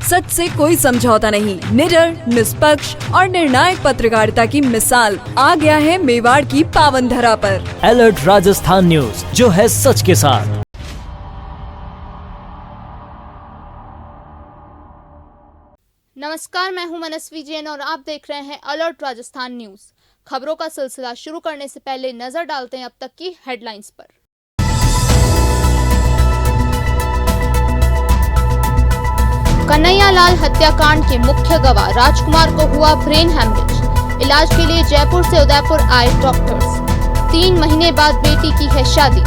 सच से कोई समझौता नहीं। निडर, निष्पक्ष और निर्णायक पत्रकारिता की मिसाल आ गया है मेवाड़ की पावन धरा पर। अलर्ट राजस्थान न्यूज, जो है सच के साथ। नमस्कार, मैं हूं मनस्वी जैन और आप देख रहे हैं अलर्ट राजस्थान न्यूज। खबरों का सिलसिला शुरू करने से पहले नजर डालते हैं अब तक की हेडलाइंस पर। कन्हैयालाल हत्याकांड के मुख्य गवाह राजकुमार को हुआ ब्रेन हैमरेज। इलाज के लिए जयपुर से उदयपुर आए डॉक्टर्स। 3 महीने बाद बेटी की है शादी।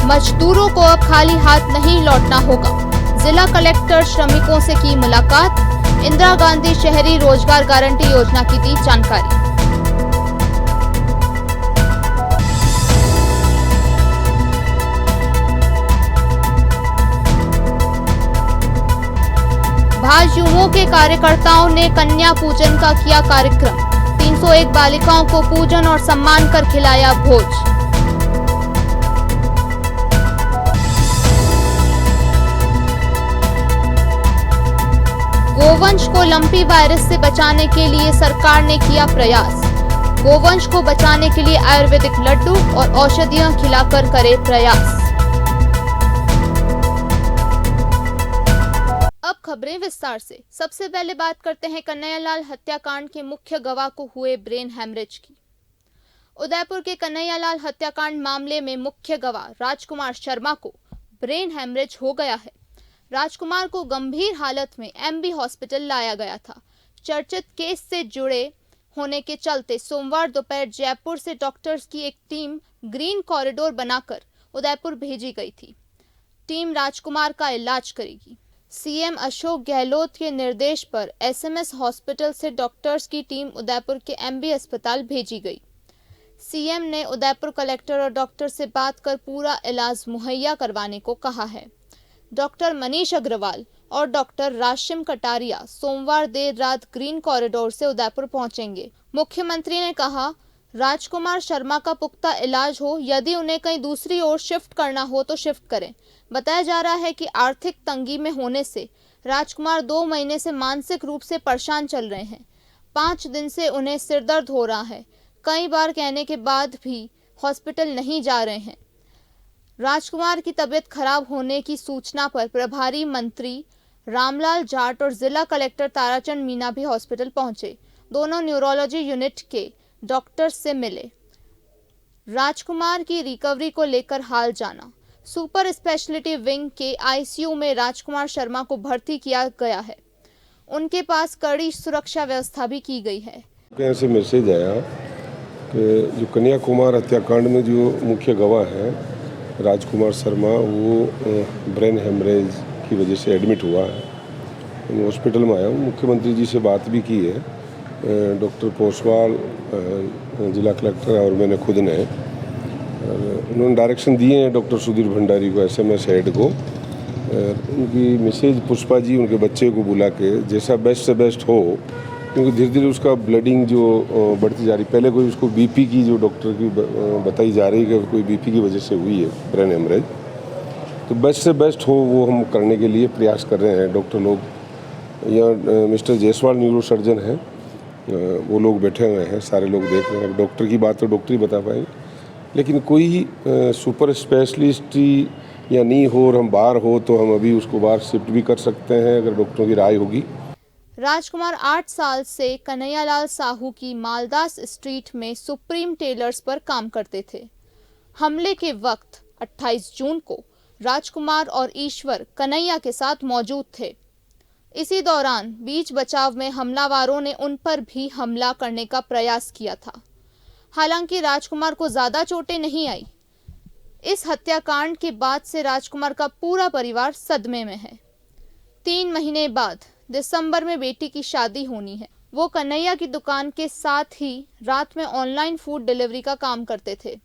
मजदूरों को अब खाली हाथ नहीं लौटना होगा। जिला कलेक्टर श्रमिकों से की मुलाकात। इंदिरा गांधी शहरी रोजगार गारंटी योजना की दी जानकारी। भाजयुमो के कार्यकर्ताओं ने कन्या पूजन का किया कार्यक्रम। 301 बालिकाओं को पूजन और सम्मान कर खिलाया भोज। गोवंश को लंपी वायरस से बचाने के लिए सरकार ने किया प्रयास। गोवंश को बचाने के लिए आयुर्वेदिक लड्डू और औषधियां खिलाकर करे प्रयास। अब खबरें विस्तार से। सबसे पहले बात करते हैं कन्हैयालाल हत्याकांड के मुख्य गवाह को हुए ब्रेन हैमरेज की। उदयपुर के कन्हैयालाल हत्याकांड मामले में मुख्य गवाह राजकुमार शर्मा को ब्रेन हैमरेज हो गया है। राजकुमार को गंभीर हालत में एमबी हॉस्पिटल लाया गया था। चर्चित केस से जुड़े होने के चलते सोमवार दोपहर जयपुर से डॉक्टर्स की एक टीम ग्रीन कॉरिडोर बनाकर उदयपुर भेजी गई थी। टीम राजकुमार का इलाज करेगी। सीएम अशोक गहलोत के निर्देश पर एसएमएस हॉस्पिटल से डॉक्टर्स की टीम उदयपुर के एमबी अस्पताल भेजी गई। सीएम ने उदयपुर कलेक्टर और डॉक्टर से बात कर पूरा इलाज मुहैया करवाने को कहा है। डॉक्टर मनीष अग्रवाल और डॉक्टर राशिम कटारिया सोमवार देर रात ग्रीन कॉरिडोर से उदयपुर पहुंचेंगे। मुख्यमंत्री ने कहा, राजकुमार शर्मा का पुख्ता इलाज हो, यदि उन्हें कहीं दूसरी ओर शिफ्ट करना हो तो शिफ्ट करें। बताया जा रहा है कि आर्थिक तंगी में होने से राजकुमार 2 महीने से मानसिक रूप से परेशान चल रहे हैं। 5 दिन से उन्हें सिरदर्द हो रहा है। कई बार कहने के बाद भी हॉस्पिटल नहीं जा रहे हैं। राजकुमार की तबीयत खराब होने की सूचना पर प्रभारी मंत्री रामलाल जाट और जिला कलेक्टर ताराचंद मीना भी हॉस्पिटल पहुंचे। दोनों न्यूरोलॉजी यूनिट के डॉक्टर से मिले। राजकुमार की रिकवरी को लेकर हाल जाना। सुपर स्पेशलिटी विंग के आईसीयू में राजकुमार शर्मा को भर्ती किया गया है। उनके पास कड़ी सुरक्षा व्यवस्था भी की गई है। ऐसे मैसेज आया कि जो कन्या कुमार हत्याकांड में जो मुख्य गवाह है राजकुमार शर्मा, वो ब्रेन हेमरेज की वजह से एडमिट हुआ है। मैं हॉस्पिटल में आया हूँ। मुख्यमंत्री जी से बात भी की है। डॉक्टर पोसवाल, जिला कलेक्टर और मैंने खुद ने, उन्होंने डायरेक्शन दिए हैं डॉक्टर सुधीर भंडारी को, एसएमएस हेड को। उनकी मिसेज पुष्पा जी उनके बच्चे को बुला के जैसा बेस्ट से बेस्ट हो, क्योंकि धीरे धीरे उसका ब्लडिंग जो बढ़ती जा रही। पहले कोई उसको बीपी की जो डॉक्टर की बताई जा रही है कि कोई बीपी की वजह से हुई है ब्रेन हेमरेज, तो बेस्ट से बेस्ट हो वो हम करने के लिए प्रयास कर रहे हैं। डॉक्टर लोग यहाँ मिस्टर जायसवाल न्यूरो सर्जन हैं, वो लोग बैठे हुए हैं, सारे लोग देख रहे हैं। डॉक्टर की बात तो डॉक्टर ही बता पाएंगे, लेकिन कोई सुपर स्पेशलिस्ट या नहीं हो और हम बाहर हो तो हम अभी उसको बाहर शिफ्ट भी कर सकते हैं अगर डॉक्टरों की राय होगी। राजकुमार 8 साल से कन्हैयालाल साहू की मालदास स्ट्रीट में सुप्रीम टेलर्स पर काम करते थे। हमले के वक्त 28 जून को राजकुमार और ईश्वर कन्हैया के साथ मौजूद थे। इसी दौरान बीच बचाव में हमलावरों ने उन पर भी हमला करने का प्रयास किया था। हालांकि राजकुमार को ज्यादा चोटें नहीं आई। इस हत्याकांड के बाद से राजकुमार का पूरा परिवार सदमे में है। 3 महीने बाद दिसंबर में बेटी की शादी होनी है। वो कन्हैया की दुकान के साथ ही रात में ऑनलाइन फूड डिलीवरी का काम करते थे।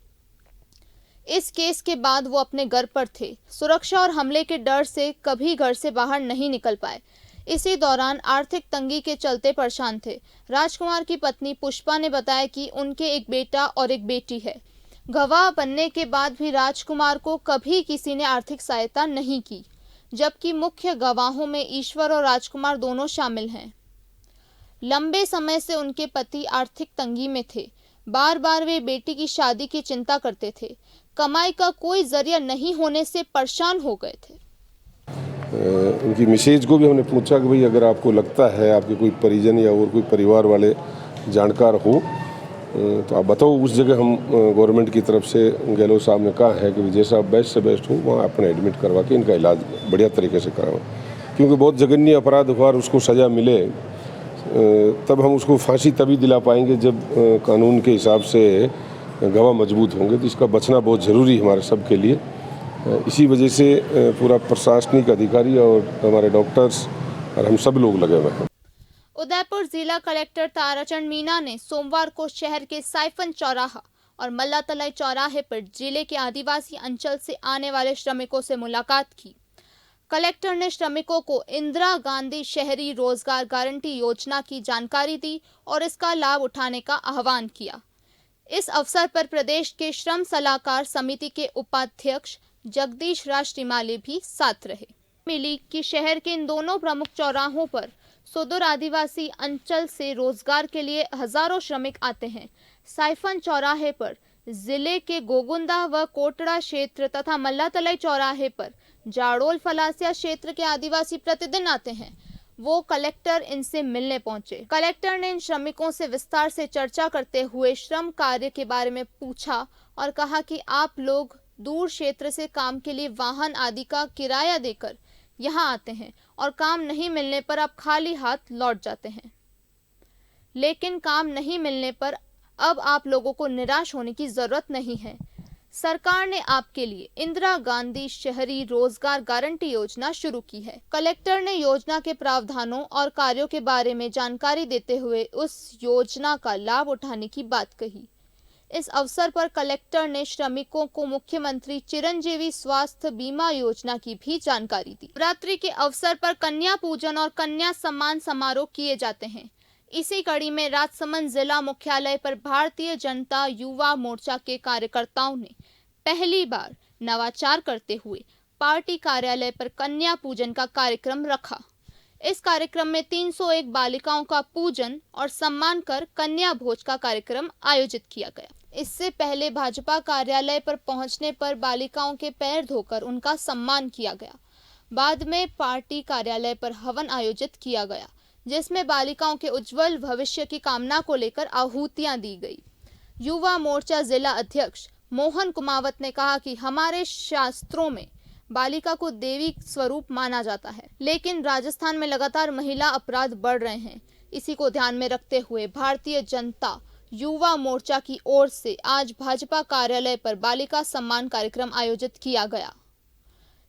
इस केस के बाद वो अपने घर पर थे। सुरक्षा और हमले के डर से कभी घर से बाहर नहीं निकल पाए। इसी दौरान आर्थिक तंगी के चलते परेशान थे। राजकुमार की पत्नी पुष्पा ने बताया कि उनके एक बेटा और एक बेटी है। गवाह बनने के बाद भी राजकुमार को कभी किसी ने आर्थिक सहायता नहीं की, जबकि मुख्य गवाहों में ईश्वर और राजकुमार दोनों शामिल हैं। लंबे समय से उनके पति आर्थिक तंगी में थे। बार बार वे बेटी की शादी की चिंता करते थे। कमाई का कोई जरिया नहीं होने से परेशान हो गए थे। उनकी मिसेज को भी हमने पूछा कि भाई अगर आपको लगता है आपके कोई परिजन या और कोई परिवार वाले जानकार हो तो आप बताओ, उस जगह हम गवर्नमेंट की तरफ से गहलोत साहब ने कहा है कि जैसा बेस्ट से बेस्ट हो वहाँ अपना एडमिट करवा के इनका इलाज बढ़िया तरीके से कराओ, क्योंकि बहुत जघन्य अपराध हुआ और उसको सज़ा मिले तब हम उसको फांसी तभी दिला पाएंगे जब कानून के हिसाब से गवाह मजबूत होंगे। तो इसका बचना बहुत ज़रूरी है हमारे सब के लिए। इसी वजह से पूरा प्रशासनिक अधिकारी और हमारे डॉक्टर्स और हम सब लोग लगे हुए हैं। उदयपुर जिला कलेक्टर ताराचंद मीना ने सोमवार को शहर के साइफन चौराहा और मल्लातलाई चौराहे पर जिले के आदिवासी अंचल से आने वाले श्रमिकों से मुलाकात की। कलेक्टर ने श्रमिकों को इंदिरा गांधी शहरी रोजगार गारंटी योजना की जानकारी दी और इसका लाभ उठाने का आह्वान किया। इस अवसर पर प्रदेश के श्रम सलाहकार समिति के उपाध्यक्ष जगदीश राज श्रीमाली भी साथ रहे। मिली कि शहर के इन दोनों प्रमुख चौराहों पर सुदूर आदिवासी अंचल से रोजगार के लिए हजारों श्रमिक आते हैं। साइफन चौराहे पर जिले के गोगुंदा व कोटड़ा क्षेत्र तथा मल्लातलाई चौराहे पर जाड़ोल फलासिया क्षेत्र के आदिवासी प्रतिदिन आते हैं। वो कलेक्टर इनसे मिलने पहुंचे। कलेक्टर ने इन श्रमिकों से विस्तार से चर्चा करते हुए श्रम कार्य के बारे में पूछा और कहा कि आप लोग दूर क्षेत्र से काम के लिए वाहन आदि का किराया देकर यहाँ आते हैं और काम नहीं मिलने पर आप खाली हाथ लौट जाते हैं, लेकिन काम नहीं मिलने पर अब आप लोगों को निराश होने की जरूरत नहीं है। सरकार ने आपके लिए इंदिरा गांधी शहरी रोजगार गारंटी योजना शुरू की है। कलेक्टर ने योजना के प्रावधानों और कार्यों के बारे में जानकारी देते हुए उस योजना का लाभ उठाने की बात कही। इस अवसर पर कलेक्टर ने श्रमिकों को मुख्यमंत्री चिरंजीवी स्वास्थ्य बीमा योजना की भी जानकारी दी। नवरात्रि के अवसर पर कन्या पूजन और कन्या सम्मान समारोह किए जाते हैं। इसी कड़ी में राजसमंद जिला मुख्यालय पर भारतीय जनता युवा मोर्चा के कार्यकर्ताओं ने पहली बार नवाचार करते हुए पार्टी कार्यालय पर कन्या पूजन का कार्यक्रम रखा। इस कार्यक्रम में 301 बालिकाओं का पूजन और सम्मान कर कन्या भोज का कार्यक्रम आयोजित किया गया। इससे पहले भाजपा कार्यालय पर पहुंचने पर बालिकाओं के पैर धोकर उनका सम्मान किया गया। बाद में पार्टी कार्यालय पर हवन आयोजित किया गया, जिसमें बालिकाओं के उज्जवल भविष्य की कामना को लेकर आहुतियां दी गई। युवा मोर्चा जिला अध्यक्ष मोहन कुमावत ने कहा कि हमारे शास्त्रों में बालिका को देवी स्वरूप माना जाता है, लेकिन राजस्थान में लगातार महिला अपराध बढ़ रहे हैं। इसी को ध्यान में रखते हुए भारतीय जनता युवा मोर्चा की ओर से आज भाजपा कार्यालय पर बालिका सम्मान कार्यक्रम आयोजित किया गया,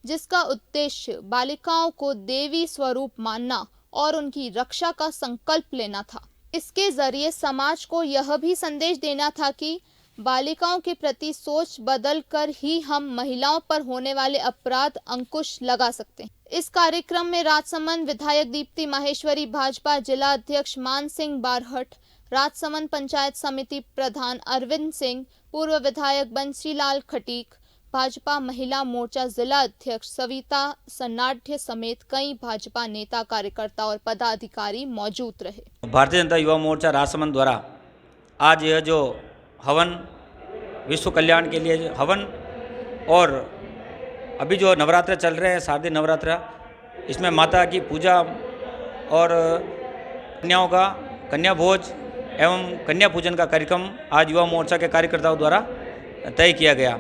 जिसका उद्देश्य बालिकाओं को देवी स्वरूप मानना और उनकी रक्षा का संकल्प लेना था। इसके जरिए समाज को यह भी संदेश देना था कि बालिकाओं के प्रति सोच बदल कर ही हम महिलाओं पर होने वाले अपराध अंकुश लगा सकते हैं। इस कार्यक्रम में राजसमंद विधायक दीप्ति माहेश्वरी, भाजपा जिला अध्यक्ष मान सिंह बारहट, राजसमंद पंचायत समिति प्रधान अरविंद सिंह, पूर्व विधायक बंसीलाल खटीक, भाजपा महिला मोर्चा जिला अध्यक्ष सविता सन्नाढ्य समेत कई भाजपा नेता, कार्यकर्ता और पदाधिकारी मौजूद रहे। भारतीय जनता युवा मोर्चा राजसमंद द्वारा आज यह जो हवन, विश्व कल्याण के लिए हवन और अभी जो नवरात्र चल रहे हैं, शारदीय नवरात्र, इसमें माता की पूजा और कन्याओं का कन्या भोज एवं कन्या पूजन का कार्यक्रम आज युवा मोर्चा के कार्यकर्ताओं द्वारा तय किया गया।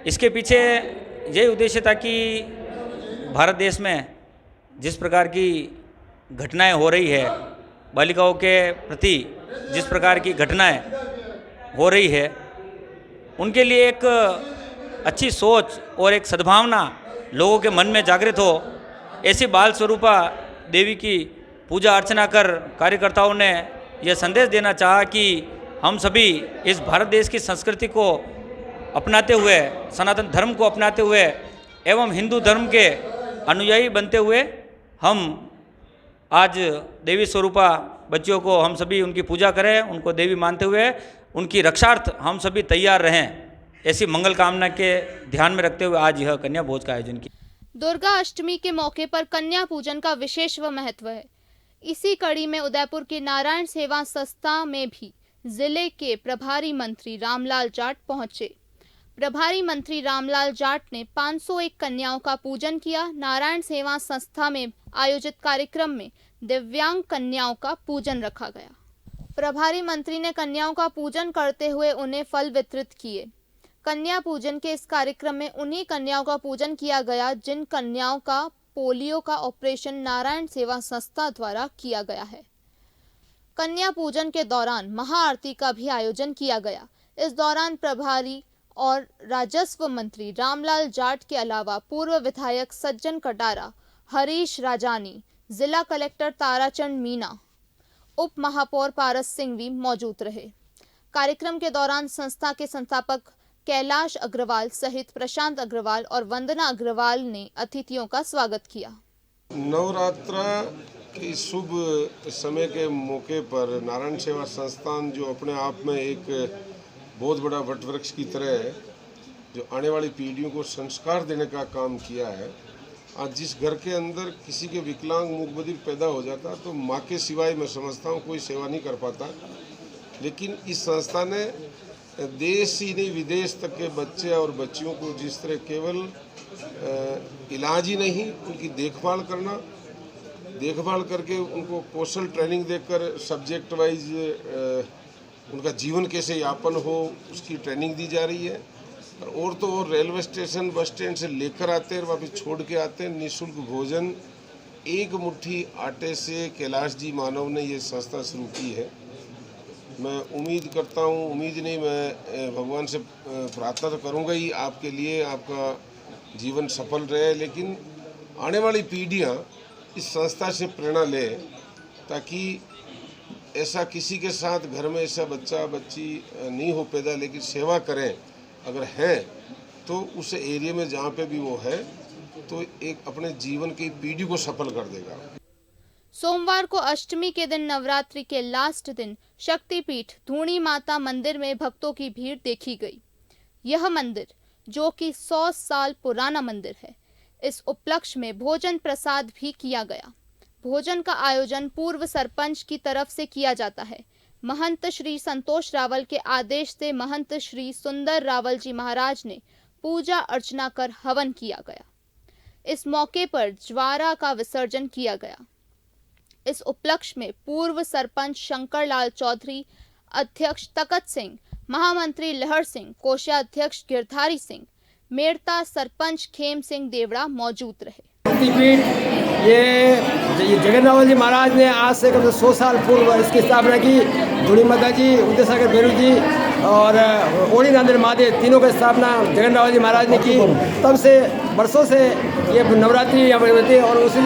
इसके पीछे यही उद्देश्य था कि भारत देश में जिस प्रकार की घटनाएं हो रही है, बालिकाओं के प्रति जिस प्रकार की घटनाएं हो रही है, उनके लिए एक अच्छी सोच और एक सद्भावना लोगों के मन में जागृत हो, ऐसी बाल स्वरूपा देवी की पूजा अर्चना कर कार्यकर्ताओं ने यह संदेश देना चाहा कि हम सभी इस भारत देश की संस्कृति को अपनाते हुए, सनातन धर्म को अपनाते हुए एवं हिंदू धर्म के अनुयायी बनते हुए हम आज देवी स्वरूपा बच्चियों को हम सभी उनकी पूजा करें, उनको देवी मानते हुए उनकी रक्षार्थ हम सभी तैयार रहें, ऐसी मंगल कामना के ध्यान में रखते हुए आज यह कन्या भोज का आयोजन किया। दुर्गा अष्टमी के मौके पर कन्या पूजन का विशेष महत्व है। इसी कड़ी में उदयपुर के नारायण सेवा संस्था में भी जिले के प्रभारी मंत्री रामलाल जाट पहुंचे। प्रभारी मंत्री रामलाल जाट ने 501 कन्याओं का पूजन किया। नारायण सेवा संस्था में आयोजित कार्यक्रम में दिव्यांग कन्याओं का पूजन रखा गया। प्रभारी मंत्री ने कन्याओं का पूजन करते हुए उन्हें फल वितरित किए। कन्या पूजन के इस कार्यक्रम में उन्हीं कन्याओं का पूजन किया गया जिन कन्याओं का पोलियो का ऑपरेशन नारायण सेवा संस्था द्वारा किया गया है। कन्या पूजन के दौरान महाआरती का भी आयोजन किया गया। इस दौरान प्रभारी और राजस्व मंत्री रामलाल जाट के अलावा पूर्व विधायक सज्जन कटारा, हरीश राजानी, जिला कलेक्टर ताराचंद मीना, उप महापौर पारस सिंह भी मौजूद रहे। कार्यक्रम के दौरान संस्था के संस्थापक कैलाश अग्रवाल सहित प्रशांत अग्रवाल और वंदना अग्रवाल ने अतिथियों का स्वागत किया। नवरात्र के शुभ समय के मौके पर नारायण सेवा संस्थान जो अपने आप में एक बहुत बड़ा वटवृक्ष की तरह है, जो आने वाली पीढ़ियों को संस्कार देने का काम किया है। आज जिस घर के अंदर किसी के विकलांग मूक बधिर पैदा हो जाता तो माँ के सिवाय मैं समझता हूँ कोई सेवा नहीं कर पाता, लेकिन इस संस्था ने देश ही नहीं विदेश तक के बच्चे और बच्चियों को जिस तरह केवल इलाज ही नहीं उनकी देखभाल करके उनको कौशल ट्रेनिंग देकर सब्जेक्ट वाइज उनका जीवन कैसे यापन हो उसकी ट्रेनिंग दी जा रही है। और तो और रेलवे स्टेशन बस स्टैंड से लेकर आते हैं और वापस छोड़ के आते हैं निःशुल्क भोजन। एक मुट्ठी आटे से कैलाश जी मानव ने ये संस्था शुरू की है। मैं उम्मीद करता हूँ, उम्मीद नहीं मैं भगवान से प्रार्थना तो करूँगा ही आपके लिए आपका जीवन सफल रहे, लेकिन आने वाली पीढ़ियाँ इस संस्था से प्रेरणा ले ताकि ऐसा किसी के साथ घर में ऐसा बच्चा बच्ची नहीं हो पैदा, लेकिन सेवा करें अगर है तो उस एरिया में जहाँ पे भी वो है तो एक अपने जीवन की पीढ़ी को सफल कर देगा। सोमवार को अष्टमी के दिन नवरात्रि के लास्ट दिन शक्तिपीठ धूणी माता मंदिर में भक्तों की भीड़ देखी गई। यह मंदिर जो कि 100 साल पुराना मंदिर है, इस उपलक्ष्य में भोजन प्रसाद भी किया गया। भोजन का आयोजन पूर्व सरपंच की तरफ से किया जाता है। महंत श्री संतोष रावल के आदेश से महंत श्री सुंदर रावल जी महाराज ने पूजा अर्चना कर हवन किया गया। इस मौके पर ज्वारा का विसर्जन किया गया। इस उपलक्ष्य में पूर्व सरपंच शंकर लाल चौधरी, अध्यक्ष तकत सिंह, महामंत्री लहर सिंह, कोषाध्यक्ष गिरधारी सिंह, मेड़ता सरपंच खेम सिंह देवड़ा मौजूद रहे। शक्तिपीठ ये जगन्नाथ जी महाराज ने आज से करीब 100 साल पूर्व इसकी स्थापना की। धूणी माता जी, उदयसागर भैरू जी और ओड़ी नांदेड़ महादेव तीनों की स्थापना जगन्नाथ जी महाराज ने की। तब से बरसों से ये नवरात्रि यहाँ पर होती है और उसी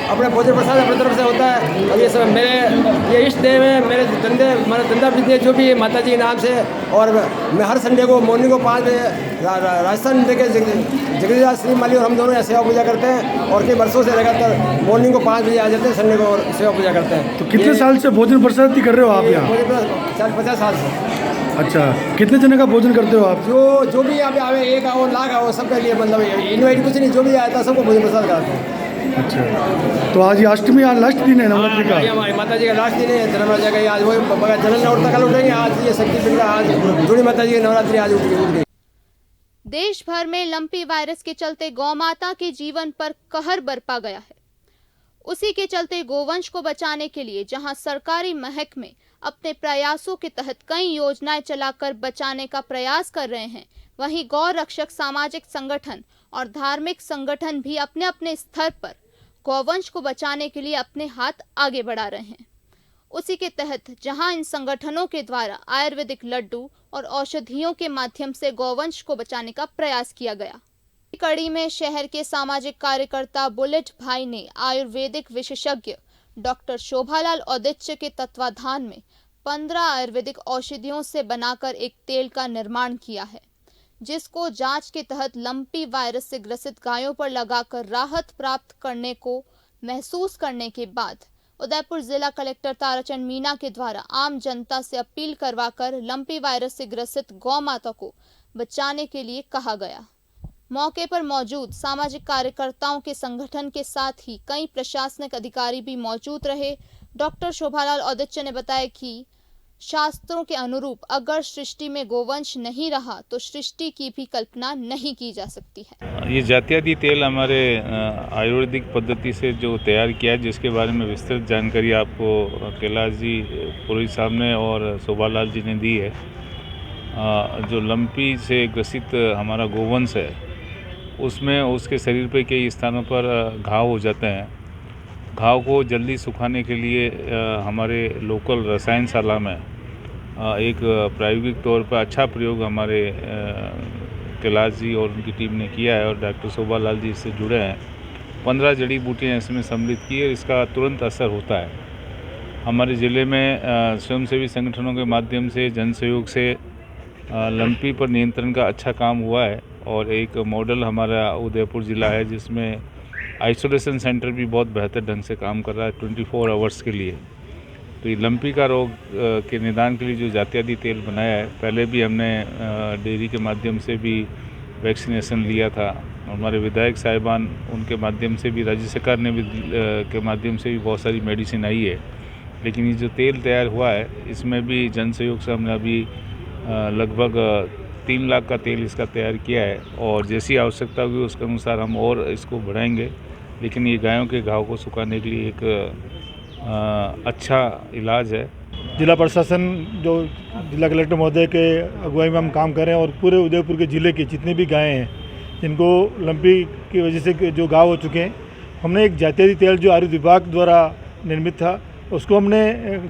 अपने भोजन प्रसाद अपने तरफ से होता है। और ये सब मेरे ये इष्ट देव है, मेरे धंधा बिजनेस जो भी माता जी के नाम से। और मैं हर संडे को मॉर्निंग को 5 बजे राजस्थान के जगदीश श्री माली और हम दोनों यहाँ सेवा पूजा करते हैं और कई वर्षों से लगातार मॉर्निंग को 5 बजे आ जाते हैं, संडे को और सेवा पूजा करते हैं। तो कितने साल से भोजन प्रसाद कर रहे हो आप यहाँ? 50 साल से। अच्छा, कितने जने का भोजन करते हो आप? जो भी यहाँ पे आवे, 1 आओ लाख आओ, सबके लिए मतलब इनवाइट कुछ नहीं, जो भी आता है सबको भोजन प्रसाद कराते हैं। अच्छा, तो आज ये अष्टमी आज लास्ट दिन है नवरात्रि का? हमारी माता जी का लास्ट दिन है, जन्म जाएगा आज, वो जनन उठता कल उठेंगे। आज ये शक्तिपीठ का आज धूणी माता जी की नवरात्रि आज उठ गई। देश भर में लंपी वायरस के चलते गौमाता के जीवन पर कहर बरपा गया है। उसी के चलते गोवंश को बचाने के लिए जहां सरकारी महकमे अपने प्रयासों के तहत कई योजनाएं चलाकर बचाने का प्रयास कर रहे हैं, वहीं गौ रक्षक सामाजिक संगठन और धार्मिक संगठन भी अपने अपने स्तर पर गौवंश को बचाने के लिए अपने हाथ आगे बढ़ा रहे हैं। उसी के तहत जहां इन संगठनों के द्वारा आयुर्वेदिक लड्डू और औषधियों के माध्यम से गौवंश को बचाने का प्रयास किया गया। कड़ी में शहर के सामाजिक कार्यकर्ता बुलेट भाई ने आयुर्वेदिक विशेषज्ञ डॉक्टर शोभालाल औदित्य के तत्वाधान में 15 आयुर्वेदिक औषधियों से बनाकर एक तेल का निर्माण किया है, जिसको जांच के तहत लंपी वायरस से ग्रसित गायों पर लगाकर राहत प्राप्त करने को महसूस करने के बाद उदयपुर जिला कलेक्टर ताराचंद मीणा के द्वारा आम जनता से अपील करवाकर लंपी वायरस से ग्रसित गौ माता को बचाने के लिए कहा गया। मौके पर मौजूद सामाजिक कार्यकर्ताओं के संगठन के साथ ही कई प्रशासनिक अधिकारी भी मौजूद रहे। डॉक्टर शोभालाल औदिच्य ने बताया कि शास्त्रों के अनुरूप अगर सृष्टि में गोवंश नहीं रहा तो सृष्टि की भी कल्पना नहीं की जा सकती है। ये जात्यादी तेल हमारे आयुर्वेदिक पद्धति से जो तैयार किया है, जिसके बारे में विस्तृत जानकारी आपको कैलाश जी पुरोहित साहब ने और शोभालाल जी ने दी है। जो लंपी से ग्रसित हमारा गोवंश है, उसमें उसके शरीर पे कई स्थानों पर घाव हो जाते हैं। घाव को जल्दी सुखाने के लिए हमारे लोकल रसायनशाला में एक प्रायोगिक तौर पर अच्छा प्रयोग हमारे कैलाश जी और उनकी टीम ने किया है और डॉक्टर शोभालाल जी इससे जुड़े हैं। 15 जड़ी बूटियाँ इसमें सम्मिलित की है, इसका तुरंत असर होता है। हमारे ज़िले में स्वयंसेवी संगठनों के माध्यम से जन सहयोग से लंपी पर नियंत्रण का अच्छा काम हुआ है और एक मॉडल हमारा उदयपुर ज़िला है जिसमें आइसोलेशन सेंटर भी बहुत बेहतर ढंग से काम कर रहा है 24 आवर्स के लिए। तो ये लंपी का रोग के निदान के लिए जो जात्यादी तेल बनाया है, पहले भी हमने डेयरी के माध्यम से भी वैक्सीनेशन लिया था। हमारे विधायक साहिबान उनके माध्यम से भी, राज्य सरकार ने भी के माध्यम से भी बहुत सारी मेडिसिन आई है। लेकिन ये जो तेल तैयार हुआ है, इसमें भी जन सहयोग से हमने अभी लगभग 3 लाख का तेल इसका तैयार किया है और जैसी आवश्यकता होगी उसके अनुसार हम और इसको बढ़ाएंगे। लेकिन ये गायों के घाव को सुखाने के लिए एक अच्छा इलाज है। जिला प्रशासन जो जिला कलेक्टर महोदय के अगुवाई में हम काम कर रहे हैं और पूरे उदयपुर के ज़िले के जितने भी गायें हैं जिनको लंपी की वजह से जो घाव हो चुके हैं, हमने एक जात्यादी तेल जो आयुर्वेद विभाग द्वारा निर्मित था उसको हमने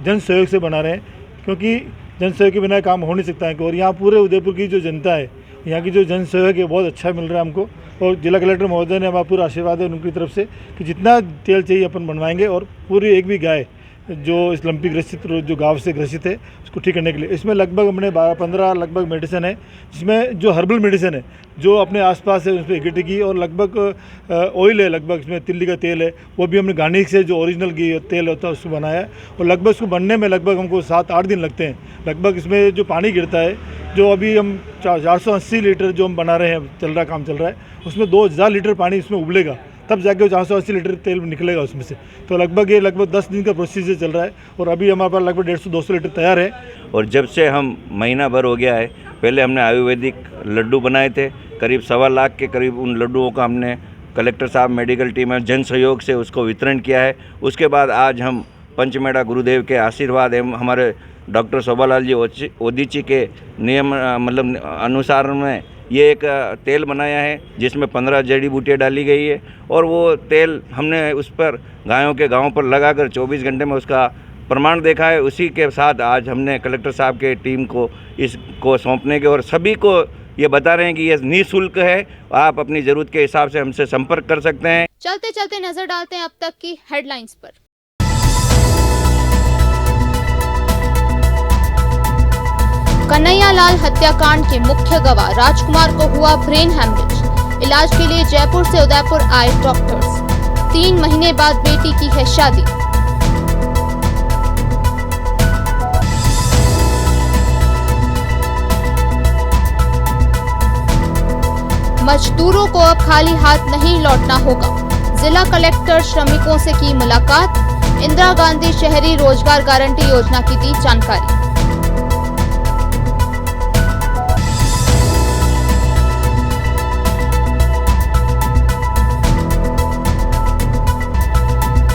जन सहयोग से बना रहे हैं, क्योंकि जन सहयोग के बिना काम हो नहीं सकता है। और यहाँ पूरे उदयपुर की जो जनता है, यहाँ की जो जन सहयोग है बहुत अच्छा मिल रहा है हमको और जिला कलेक्टर महोदय ने हमारा पूरा आशीर्वाद है उनकी तरफ से कि जितना तेल चाहिए अपन बनवाएंगे और पूरी एक भी गाय जो इस लंपी ग्रसित जो घाव से ग्रसित है उसको ठीक करने के लिए इसमें लगभग हमने 12-15 लगभग मेडिसिन है, जिसमें जो हर्बल मेडिसिन है जो अपने आसपास है उस पर इकट्ठी की और लगभग ऑयल है, लगभग इसमें तिल्ली का तेल है, वो भी हमने गार्निक से जो ओरिजिनल घी तेल होता है उसको बनाया है और लगभग उसको बनने में लगभग हमको 7-8 दिन लगते हैं। लगभग इसमें जो पानी गिरता है, जो अभी हम 480 लीटर जो हम बना रहे हैं, काम चल रहा है, उसमें 2000 लीटर पानी इसमें उबलेगा, तब जाके 480 लीटर तेल निकलेगा उसमें से। तो लगभग 10 दिन का प्रोसीजर चल रहा है और अभी हमारे पास लगभग 150-200 लीटर तैयार है। और जब से हम महीना भर हो गया है, पहले हमने आयुर्वेदिक लड्डू बनाए थे, करीब 1.25 लाख के करीब उन लड्डुओं का हमने कलेक्टर साहब, मेडिकल टीम और जन सहयोग से उसको वितरण किया है। उसके बाद आज हम पंचमेड़ा गुरुदेव के आशीर्वाद एवं हमारे डॉक्टर शोभालाल जी ओदिची के नियम अनुसार में ये एक तेल बनाया है जिसमें 15 जड़ी बूटियाँ डाली गई है और वो तेल हमने उस पर गायों के गाँव पर लगाकर 24 घंटे में उसका प्रमाण देखा है। उसी के साथ आज हमने कलेक्टर साहब के टीम को इसको सौंपने के और सभी को ये बता रहे हैं कि ये निःशुल्क है, आप अपनी ज़रूरत के हिसाब से हमसे संपर्क कर सकते हैं। चलते चलते नजर डालते हैं अब तक की हेडलाइंस पर। कन्हैयालाल हत्याकांड के मुख्य गवाह राजकुमार को हुआ ब्रेन हैमरेज। इलाज के लिए जयपुर से उदयपुर आए डॉक्टर्स। 3 महीने बाद बेटी की है शादी। मजदूरों को अब खाली हाथ नहीं लौटना होगा। जिला कलेक्टर श्रमिकों से की मुलाकात। इंदिरा गांधी शहरी रोजगार गारंटी योजना की दी जानकारी।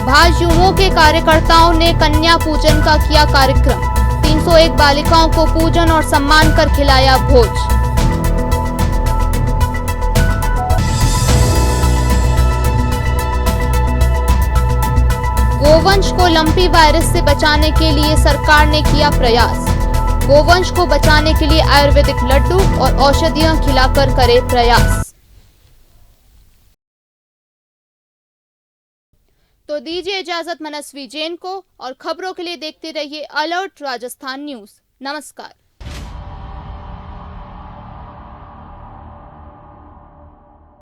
भाजयुमो के कार्यकर्ताओं ने कन्या पूजन का किया कार्यक्रम। 301 बालिकाओं को पूजन और सम्मान कर खिलाया भोज। गोवंश को लंपी वायरस से बचाने के लिए सरकार ने किया प्रयास। गोवंश को बचाने के लिए आयुर्वेदिक लड्डू और औषधियां खिलाकर करे प्रयास। तो दीजिए इजाजत मनस्वी जैन को और खबरों के लिए देखते रहिए अलर्ट राजस्थान न्यूज। नमस्कार।